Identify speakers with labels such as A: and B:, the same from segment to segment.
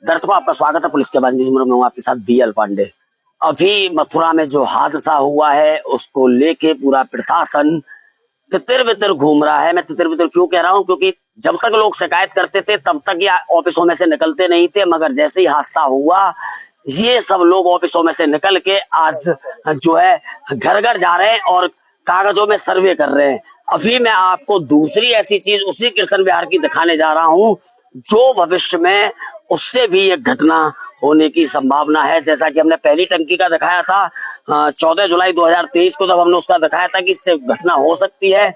A: दर्शकों, आपका स्वागत है पुलिस के बाद। मैं हूं आपके साथ बीएल पांडे। अभी मथुरा में जो हादसा हुआ है उसको लेके पूरा प्रशासन तितर बितर घूम रहा है। मैं तितर बितर क्यों कह रहा हूं, क्योंकि जब तक लोग शिकायत करते थे तब तक ये ऑफिसों में से निकलते नहीं थे, मगर जैसे ही हादसा हुआ ये सब लोग ऑफिसों में से निकल के आज जो है घर घर जा रहे हैं और कागजों में सर्वे कर रहे हैं। अभी मैं आपको दूसरी ऐसी चीज उसी कृष्ण विहार की दिखाने जा रहा हूं जो भविष्य में उससे भी एक घटना होने की संभावना है। जैसा कि हमने पहली टंकी का दिखाया था 14 जुलाई 2023 को, तब हमने उसका दिखाया था कि इससे घटना हो सकती है।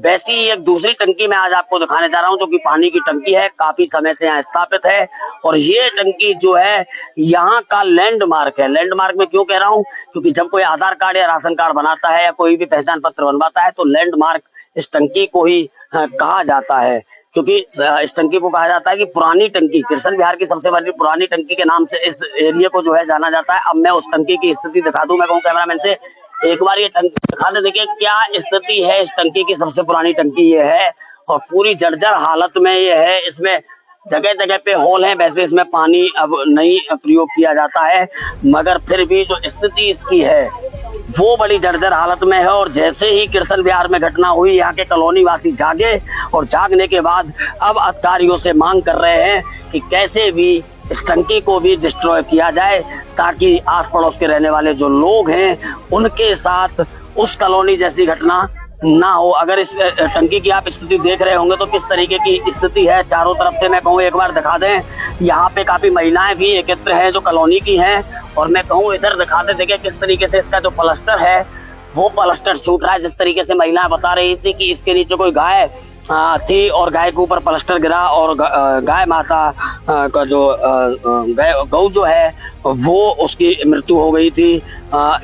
A: वैसी ही एक दूसरी टंकी मैं आज आपको दिखाने जा रहा हूं जो कि पानी की टंकी है, काफी समय से यहाँ स्थापित है। और ये टंकी जो है यहाँ का लैंडमार्क है। लैंडमार्क में क्यों कह रहा हूँ, क्योंकि जब कोई आधार कार्ड या राशन कार्ड बनाता है या कोई भी पहचान पत्र बनवाता है तो लैंडमार्क इस टंकी को ही कहा जाता है, क्योंकि इस टंकी को कहा जाता है कि पुरानी टंकी, कृष्ण विहार की सबसे बड़ी पुरानी टंकी के नाम से इस एरिया को जो है जाना जाता है। अब मैं उस टंकी की स्थिति दिखा दूं। मैं कहूँ कैमरामैन से एक बार ये टंकी दिखा दे, देखिए क्या स्थिति है इस टंकी की। सबसे पुरानी टंकी ये है और पूरी जर्जर हालत में ये है। इसमें जगह जगह पे होल है। वैसे इसमें पानी अब नहीं प्रयोग किया जाता है, मगर फिर भी जो स्थिति इसकी है वो बड़ी जर्जर हालत में है। और जैसे ही कृष्ण विहार में घटना हुई, यहाँ के कॉलोनी वासी जागे और जागने के बाद अब अधिकारियों से मांग कर रहे हैं कि कैसे भी इस टंकी को भी डिस्ट्रॉय किया जाए, ताकि आस पड़ोस के रहने वाले जो लोग हैं उनके साथ उस कॉलोनी जैसी घटना ना हो। अगर इस टंकी की आप स्थिति देख रहे होंगे तो किस तरीके की स्थिति है चारों तरफ से, मैं कहूँ एक बार दिखा दें। यहाँ पे काफी महिलाएं भी एकत्र हैं जो कॉलोनी की हैं, और मैं कहूँ इधर दिखा दे, देखिए किस तरीके से इसका जो प्लास्टर है वो प्लास्टर छूट रहा है। जिस तरीके से महिलाएं बता रही थी कि इसके नीचे कोई गाय थी और गाय के ऊपर प्लास्टर गिरा और गाय माता का जो गौ जो है वो उसकी मृत्यु हो गई थी।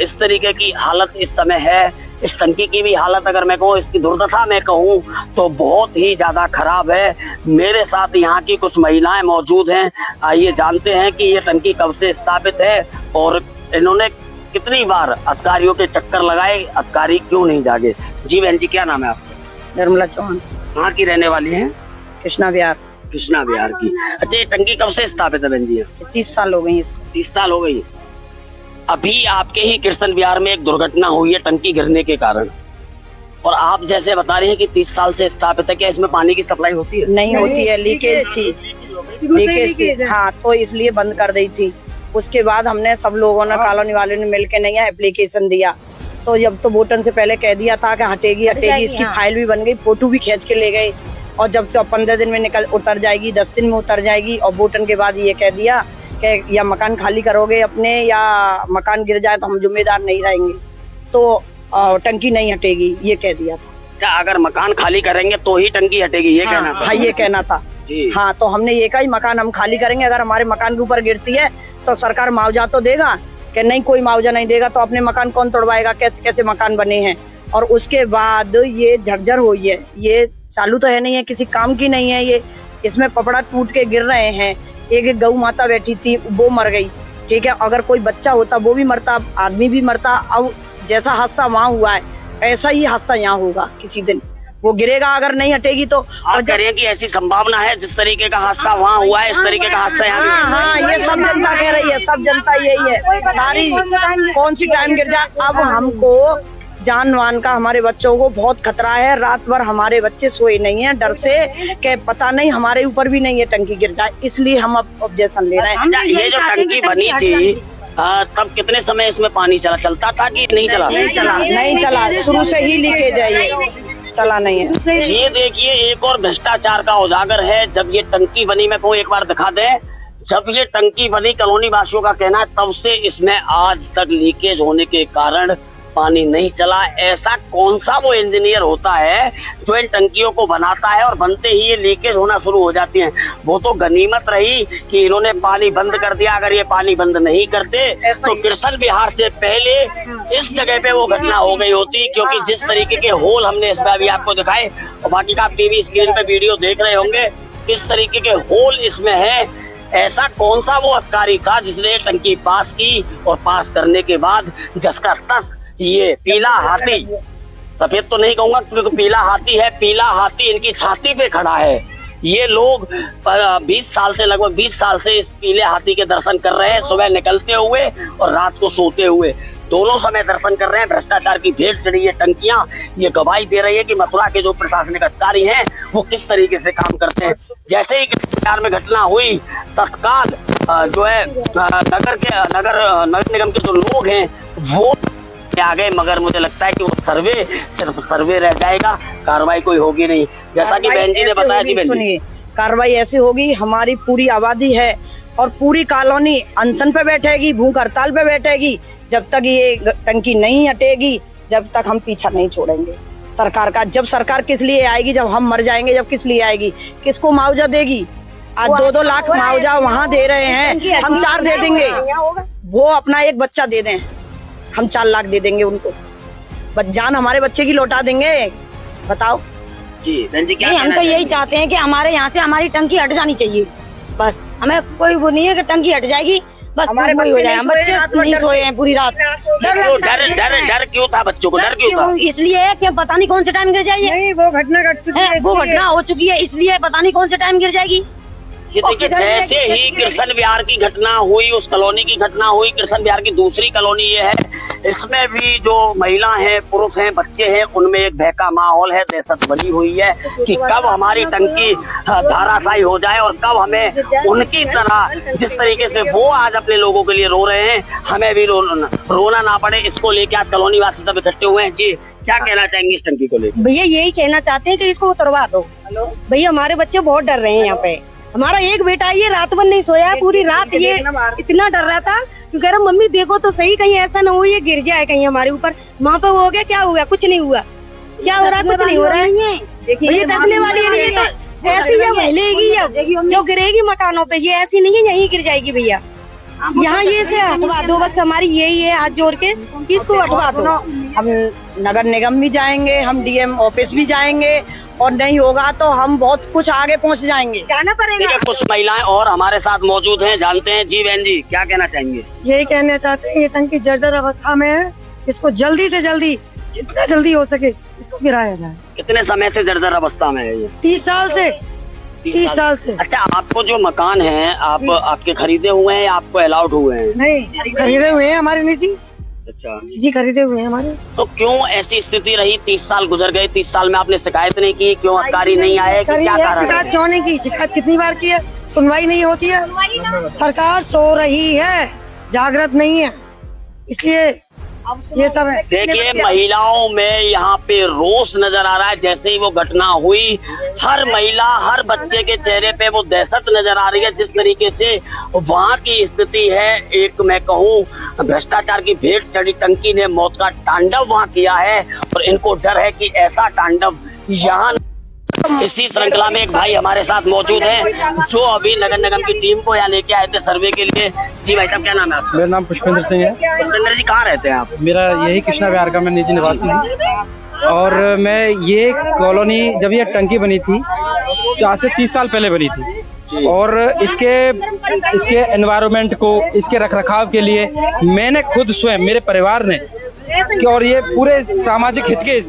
A: इस तरीके की हालत इस समय है। इस टंकी की भी हालत अगर मैं कहूँ, इसकी दुर्दशा मैं कहूँ तो बहुत ही ज्यादा खराब है। मेरे साथ यहाँ की कुछ महिलाएं मौजूद हैं। आइए जानते हैं कि ये टंकी कब से स्थापित है और इन्होंने कितनी बार अधिकारियों के चक्कर लगाए, अधिकारी क्यों नहीं जागे। जी बहन जी, क्या नाम है आपका?
B: निर्मला चौहान।
A: कहाँ की रहने वाली हैं?
B: कृष्णा विहार।
A: कृष्णा विहार की। अच्छा, ये टंकी कब से स्थापित है बहन जी?
B: 30 साल हो गई इसको।
A: 30 साल हो गई। अभी आपके ही कृष्ण विहार में एक दुर्घटना हुई है टंकी गिरने के कारण, और आप जैसे बता रहे हैं कि 30 साल से स्थापित है। क्या इसमें पानी की सप्लाई होती है?
B: नहीं होती है, लीकेज थी। हाँ, तो इसलिए बंद कर दी थी। उसके बाद हमने सब लोगों ने, कॉलोनी वालों ने मिलकर नहीं एप्लीकेशन दिया। तो जब तो वोटन से पहले कह दिया था कि हटेगी, इसकी फाइल भी बन गई, फोटो भी खींच के ले गए। और जब तो 15 दिन में उतर जाएगी, 10 दिन में उतर जाएगी। और वोटन के बाद ये कह दिया कि या मकान खाली करोगे अपने, या मकान गिर जाए तो हम जिम्मेदार नहीं रहेंगे, तो टंकी नहीं हटेगी, ये कह दिया था।
A: क्या अगर मकान खाली करेंगे तो ही टंकी हटेगी, ये कहना था?
B: हाँ, ये कहना था। हाँ, तो हमने ये कहा मकान हम खाली करेंगे, अगर हमारे मकान के ऊपर गिरती है तो सरकार मुआवजा तो देगा। कि नहीं, कोई मुआवजा नहीं देगा तो अपने मकान कौन तोड़वाएगा? कैसे कैसे मकान बने हैं। और उसके बाद ये झरझर हुई है, ये चालू तो है नहीं है, किसी काम की नहीं है ये। इसमें पपड़ा टूट के गिर रहे हैं। एक गौ माता बैठी थी, वो मर गई, ठीक है। अगर कोई बच्चा होता वो भी मरता, आदमी भी मरता। अब जैसा हादसा वहाँ हुआ है ऐसा ही हादसा यहाँ होगा किसी दिन। वो गिरेगा अगर नहीं हटेगी तो।
A: और करिए कि ऐसी संभावना है जिस तरीके का हादसा वहाँ हुआ है इस तरीके का हादसा यहाँ भी।
B: हाँ, ये सब जनता कह रही है, सब जनता यही है सारी। कौन सी टाइम गिर जाए। अब हमको जान वान का, हमारे बच्चों को बहुत खतरा है। रात भर हमारे बच्चे सोए नहीं है डर से कि पता नहीं हमारे ऊपर भी नहीं ये टंकी गिर जाए, इसलिए हम अब ऑब्जेक्शन ले रहे हैं।
A: ये जो टंकी बनी थी तब कितने समय इसमें पानी चलता था कि नहीं चला?
B: नहीं चला, शुरू से ही लीकेज है, ये चला नहीं है।
A: ये देखिए एक और भ्रष्टाचार का उजागर है। जब ये टंकी बनी, मैं कहूँ एक बार दिखा दे, जब ये टंकी बनी कॉलोनी वासियों का कहना है तब से इसमें आज तक लीकेज होने के कारण पानी नहीं चला। ऐसा कौन सा वो इंजीनियर होता है जो इन टंकियों को बनाता है और बनते ही ये लीकेज होना शुरू हो जाती है। वो तो गनीमत रही कि इन्होंने पानी बंद कर दिया। अगर ये पानी बंद नहीं करते तो कृष्ण विहार से पहले इस जगह पे वो घटना हो गई होती, क्योंकि जिस तरीके के होल हमने इसमें अभी आपको दिखाए, और बाकी का आप टीवी स्क्रीन पे वीडियो देख रहे होंगे, किस तरीके के होल इसमें है। ऐसा कौन सा वो अधिकारी था जिसने टंकी पास की, और पास करने के बाद जिसका तस ये पीला हाथी, सफेद तो नहीं कहूंगा क्योंकि पीला हाथी है, पीला हाथी इनकी छाती पे खड़ा है। ये लोग 20 साल से, लगभग 20 साल से इस पीले हाथी के दर्शन कर रहे हैं, सुबह निकलते हुए और रात को सोते हुए, दोनों समय दर्शन कर रहे हैं। भ्रष्टाचार की भेंट चढ़ी है टंकियां, ये गवाही दे रही है कि मथुरा के जो प्रशासनिक अधिकारी हैं वो किस तरीके से काम करते हैं। जैसे ही कृष्ण में घटना हुई, तत्काल जो है नगर निगम के जो लोग हैं वो आ गए, मगर मुझे लगता है कि वो सर्वे सिर्फ सर्वे रह जाएगा, कार्रवाई कोई होगी नहीं। जैसा कि बहन जी ने बताया। जी बहन जी,
B: कार्रवाई ऐसी होगी, हमारी पूरी आबादी है और पूरी कॉलोनी अनशन पे बैठेगी, भूख हड़ताल पे बैठेगी। जब तक ये टंकी नहीं हटेगी, जब तक हम पीछा नहीं छोड़ेंगे सरकार का। जब सरकार किस लिए आएगी, जब हम मर जाएंगे, जब किस लिए आएगी, किसको मुआवजा देगी? आज 2-2 लाख मुआवजा वहाँ दे रहे हैं, हम 4 दे देंगे। वो अपना एक बच्चा दे दें, हम 4 लाख दे देंगे उनको, बस जान हमारे बच्चे की लौटा देंगे। बताओ
A: जी बहन जी, क्या
C: हम तो यही चाहते हैं कि हमारे यहाँ से हमारी टंकी हट जानी चाहिए। बस हमें कोई वो नहीं है कि टंकी हट जाएगी, बस
B: हमारे
C: हो जाए। हम बच्चे नहीं सोए हैं पूरी रात।
A: डर क्यों था बच्चों को? डर क्यों था?
C: इसलिए कि पता नहीं कौन से टाइम गिर जाएगी।
B: नहीं, वो घटना घट चुकी है,
C: वो घटना हो चुकी है, इसलिए पता नहीं कौन से टाइम गिर जाएगी।
A: ये देखिए, जैसे ही कृष्ण विहार की घटना हुई, उस कॉलोनी की घटना हुई, कृष्ण विहार की दूसरी कॉलोनी ये है, इसमें भी जो महिला हैं, पुरुष हैं, बच्चे हैं, उनमें एक भय का माहौल है, दहशत बनी हुई है कि कब हमारी टंकी धाराशायी हो जाए और कब हमें उनकी तरह, जिस तरीके से वो आज अपने लोगों के लिए रो रहे हैं, हमें भी रोना ना पड़े। इसको लेके आज कॉलोनी वासी सब इकट्ठे हुए हैं। जी, क्या कहना चाहेंगे इस टंकी को लेकर?
C: भैया यही कहना चाहते हैं कि इसको उतरवा दो। भैया हमारे बच्चे बहुत डर रहे हैं यहाँ पे। हमारा एक बेटा ये रात भर नहीं सोया, पूरी रात ये इतना डर रहा था, कह रहा मम्मी देखो तो सही, कहीं ऐसा ना हो ये गिर जाए कहीं हमारे ऊपर। वहाँ पे वो हो गया, क्या हो गया? कुछ नहीं हुआ। क्या हो रहा है? कुछ नहीं हो रहा है। ये दसने वाली नहीं, तो ऐसी ये हिलेगी, जो गिरेगी मकानों पे, ये ऐसी नहीं है यहीं गिर जाएगी। भैया यहाँ ये से हटवा दो, बस हमारी यही है हाथ जोड़ के, इसको हटवा दो।
B: हम नगर निगम भी जाएंगे, हम डीएम ऑफिस भी जाएंगे, और नहीं होगा तो हम बहुत कुछ आगे पहुंच जाएंगे, जाना पड़ेगा।
A: कुछ महिलाएं और हमारे साथ मौजूद हैं, जानते हैं। जी बहन जी, क्या कहना चाहेंगे?
C: यही कहना चाहते हैं, ये टंकी जर्जर अवस्था में है, इसको जल्दी से जल्दी, जितना जल्दी हो सके इसको गिराया जाए।
A: कितने समय से जर्जर अवस्था में है ये?
C: 30 साल से। 30 साल से।
A: अच्छा, आपको जो मकान है, आप आपके खरीदे हुए हैं या आपको अलाउड हुए हैं?
C: नहीं, खरीदे हुए हैं हमारे निजी।
A: अच्छा
C: जी, खरीदे हुए हैं हमारे।
A: तो क्यों ऐसी स्थिति रही? 30 साल गुजर गए, 30 साल में आपने शिकायत नहीं की? क्यों अधिकारी नहीं आए? क्या कारण?
C: शिकायत क्यों नहीं की? शिकायत कितनी बार की है, सुनवाई नहीं होती है। सरकार सो रही है, जागृत नहीं है, इसलिए ये सब है।
A: देखिए, महिलाओं में यहाँ पे रोष नजर आ रहा है। जैसे ही वो घटना हुई, हर महिला, हर बच्चे के चेहरे पे वो दहशत नजर आ रही है, जिस तरीके से वहाँ की स्थिति है। एक मैं कहूँ, भ्रष्टाचार की भेंट चढ़ी टंकी ने मौत का तांडव वहाँ किया है, और इनको डर है कि ऐसा तांडव यहाँ। इसी श्रृंखला में एक भाई हमारे साथ मौजूद हैं, जो अभी नगर निगम की टीम को यहाँ लेके आए थे सर्वे के लिए। जी भाई साहब, क्या नाम है आपका?
D: मेरा नाम पुष्पेंद्र सिंह है।
A: पुष्पेंद्र जी, कहाँ रहते हैं आप?
D: मेरा यही कृष्णा विहार का मैं निजी निवासी हूँ, और मैं ये कॉलोनी, जब ये टंकी बनी थी, आज से 30 साल पहले बनी थी, और इसके एनवायरनमेंट को, इसके रखरखाव के लिए मैंने खुद स्वयं, मेरे परिवार ने, और ये पूरे सामाजिक हित के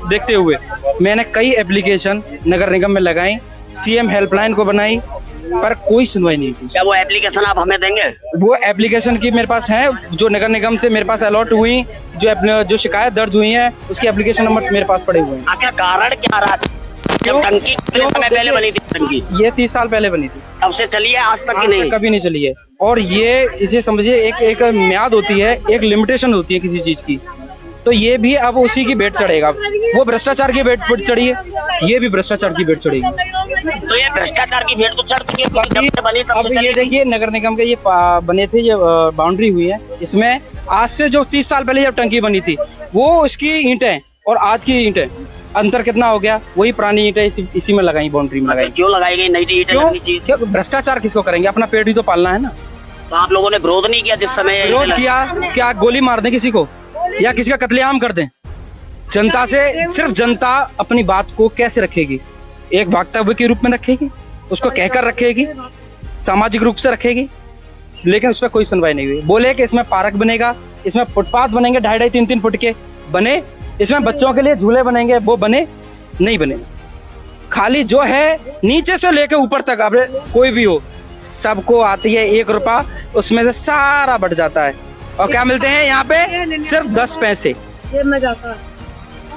D: देखते हुए मैंने कई एप्लीकेशन नगर निगम में लगाई, सीएम हेल्पलाइन को बनाई, पर कोई सुनवाई नहीं की।
A: क्या वो एप्लीकेशन आप हमें देंगे?
D: वो एप्लीकेशन की मेरे पास है, जो नगर निगम से मेरे पास अलॉट हुई, जो शिकायत दर्ज हुई है, उसकी एप्लीकेशन नंबर मेरे पास पड़े हुए हैं।
A: आखिर कारण क्या रहा? जब टंकी कितने समय पहले बनी थी टंकी?
D: ये 30 साल पहले बनी थी।
A: तब से चली है, आज तक की नहीं?
D: कभी नहीं चली है। और ये इसे समझिए, एक म्याद होती है, एक लिमिटेशन होती है किसी चीज की, तो ये भी अब उसी की भेंट चढ़ेगा। वो भ्रष्टाचार की भेंट चढ़ी है, ये भी भ्रष्टाचार की भेंट चढ़ेगी।
A: तो ये भ्रष्टाचार की भेंट तो चढ़ चुकी है, बनी तब
D: अब ये देखिए, नगर निगम के ये बने थे, ये बाउंड्री हुई है, इसमें आज से जो 30 साल पहले जब टंकी बनी थी, वो उसकी ईंटें और आज की ईंटें, अंतर कितना हो गया? वही पुरानी ईंटें इसी में लगाई, बाउंड्री में लगाई।
A: क्यों लगाई गई? नई ईंटें लगनी चाहिए।
D: भ्रष्टाचार किसको करेंगे? अपना पेट भी तो पालना है ना।
A: तो आप लोगों ने विरोध नहीं किया जिस समय?
D: विरोध किया, क्या गोली मार दें किसी को या किसी का कत्लेआम कर दें? जनता से, सिर्फ जनता अपनी बात को कैसे रखेगी? एक वक्तव्य के रूप में रखेगी, उसको कहकर रखेगी, सामाजिक रूप से रखेगी, लेकिन उस पर कोई सुनवाई नहीं हुई। बोले कि इसमें पार्क बनेगा, इसमें फुटपाथ बनेंगे 2.5-3 फुट के, बने, इसमें बच्चों के लिए झूले बनेंगे, वो बने नहीं बने। खाली जो है नीचे से लेके ऊपर तक, अब कोई भी हो, सबको आती है 1 रुपया, उसमें से सारा बढ़ जाता है। और क्या मिलते हैं यहाँ पे? सिर्फ 10 पैसे।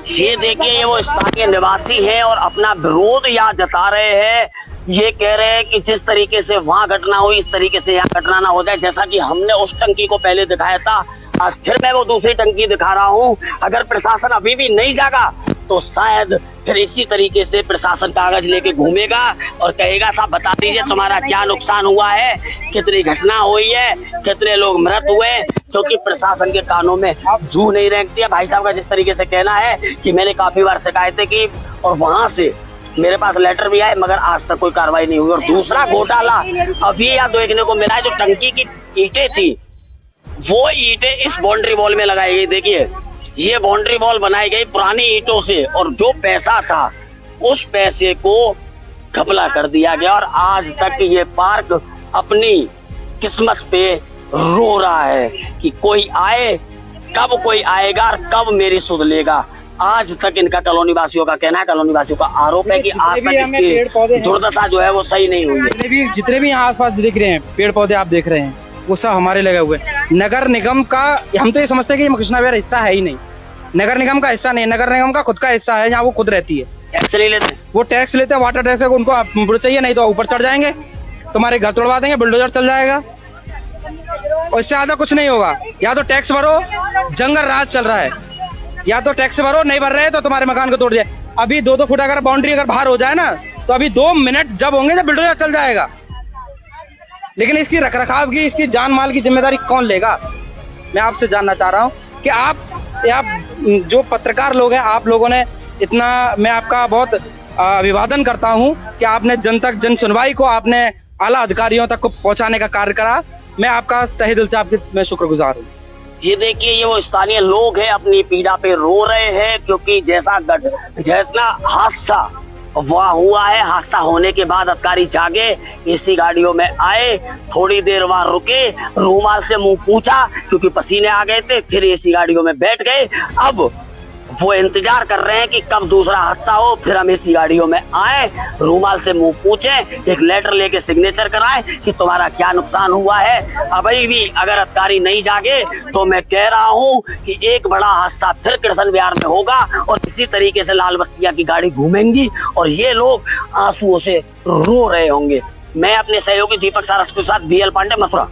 A: ये देखिए, ये वो स्थानीय निवासी हैं और अपना विरोध यहाँ जता रहे हैं। ये कह रहे हैं कि जिस तरीके से वहां घटना हुई, इस तरीके से यहाँ घटना ना हो जाए। जैसा कि हमने उस टंकी को पहले दिखाया था, आज फिर मैं वो दूसरी टंकी दिखा रहा हूँ। अगर प्रशासन अभी भी नहीं जागा तो शायद फिर इसी तरीके से प्रशासन कागज लेके घूमेगा और कहेगा साहब बता दीजिए तुम्हारा क्या नुकसान हुआ है, कितनी घटना हुई है, कितने लोग मृत हुए, क्योंकि प्रशासन के कानों में जू नहीं रेंगती है। भाई साहब का जिस तरीके से कहना है कि मैंने काफी बार शिकायतें की और वहां से मेरे पास लेटर भी आए, मगर आज तक कोई कार्रवाई नहीं हुई। और दूसरा घोटाला अभी यहाँ देखने को मिला है, जो टंकी की ईंटें थी वो ईंटें इस बाउंड्री वॉल में लगाई गई। देखिए, ये बाउंड्री वॉल बनाई गई पुरानी ईंटों से और जो पैसा था उस पैसे को घपला कर दिया गया और आज तक ये पार्क अपनी किस्मत पे रो रहा है कि कोई आए, कब कोई आएगा और कब मेरी सुध लेगा। आज तक इनका कॉलोनी वासियों का कहना है, कॉलोनी वासियों का आरोप है कि आज तक इसकी दुर्दशा जो है वो सही नहीं हुई।
D: जितने भी यहाँ आसपास दिख रहे हैं पेड़ पौधे आप देख रहे हैं, वो सब हमारे लगे हुए। नगर निगम का, हम तो ये समझते हैं कि कृष्णा विहार हिस्सा है ही नहीं, नगर निगम का हिस्सा नहीं, नगर निगम का खुद का हिस्सा है, जहाँ वो खुद रहती है।
A: टैक्स नहीं लेते,
D: वो टैक्स लेते हैं, वाटर टैक्स है, उनको चाहिए, नहीं तो ऊपर चढ़ जाएंगे, तुम्हारे घर तोड़वा देंगे, बुलडोजर चल जाएगा और इससे ज्यादा कुछ नहीं होगा। या तो टैक्स भरो, जंगल राज चल रहा है, या तो टैक्स भरो, नहीं भर रहे तो तुम्हारे मकान को तोड़ दिया। अभी 2-2 फुट अगर बाउंड्री अगर बाहर हो जाए ना, तो अभी 2 मिनट जब होंगे जब बुलडोजर चल जाएगा। लेकिन इसकी रखरखाव की, इसकी जान माल की जिम्मेदारी कौन लेगा? मैं आपसे जानना चाह रहा हूँ कि आप जो पत्रकार लोग हैं, आप लोगों ने इतना, मैं आपका बहुत अभिवादन करता हूँ कि आपने जन तक, जन सुनवाई को आपने आला अधिकारियों तक को पहुँचाने का कार्य करा। मैं आपका तहे दिल से आपके मैं शुक्रगुजार हूँ।
A: ये देखिए, ये वो स्थानीय लोग हैं, अपनी पीड़ा पे रो रहे हैं, क्योंकि जैसा हादसा वह हुआ है, हादसा होने के बाद अधिकारी जागे, एसी गाड़ियों में आए, थोड़ी देर वहां रुके, रूमाल से मुंह पूछा क्योंकि पसीने आ गए थे, फिर एसी गाड़ियों में बैठ गए। अब वो इंतजार कर रहे हैं कि कब दूसरा हादसा हो, फिर हम एसी गाड़ियों में आए, रूमाल से मुंह पूछे, एक लेटर लेके सिग्नेचर कराए कि तुम्हारा क्या नुकसान हुआ है। अभी भी अगर अधिकारी नहीं जागे तो मैं कह रहा हूँ कि एक बड़ा हादसा फिर कृष्ण विहार में होगा और इसी तरीके से लाल बत्तियां की गाड़ी घूमेंगी और ये लोग आंसुओं से रो रहे होंगे। मैं अपने सहयोगी दीपक सारस के साथ BL पांडे, मथुरा।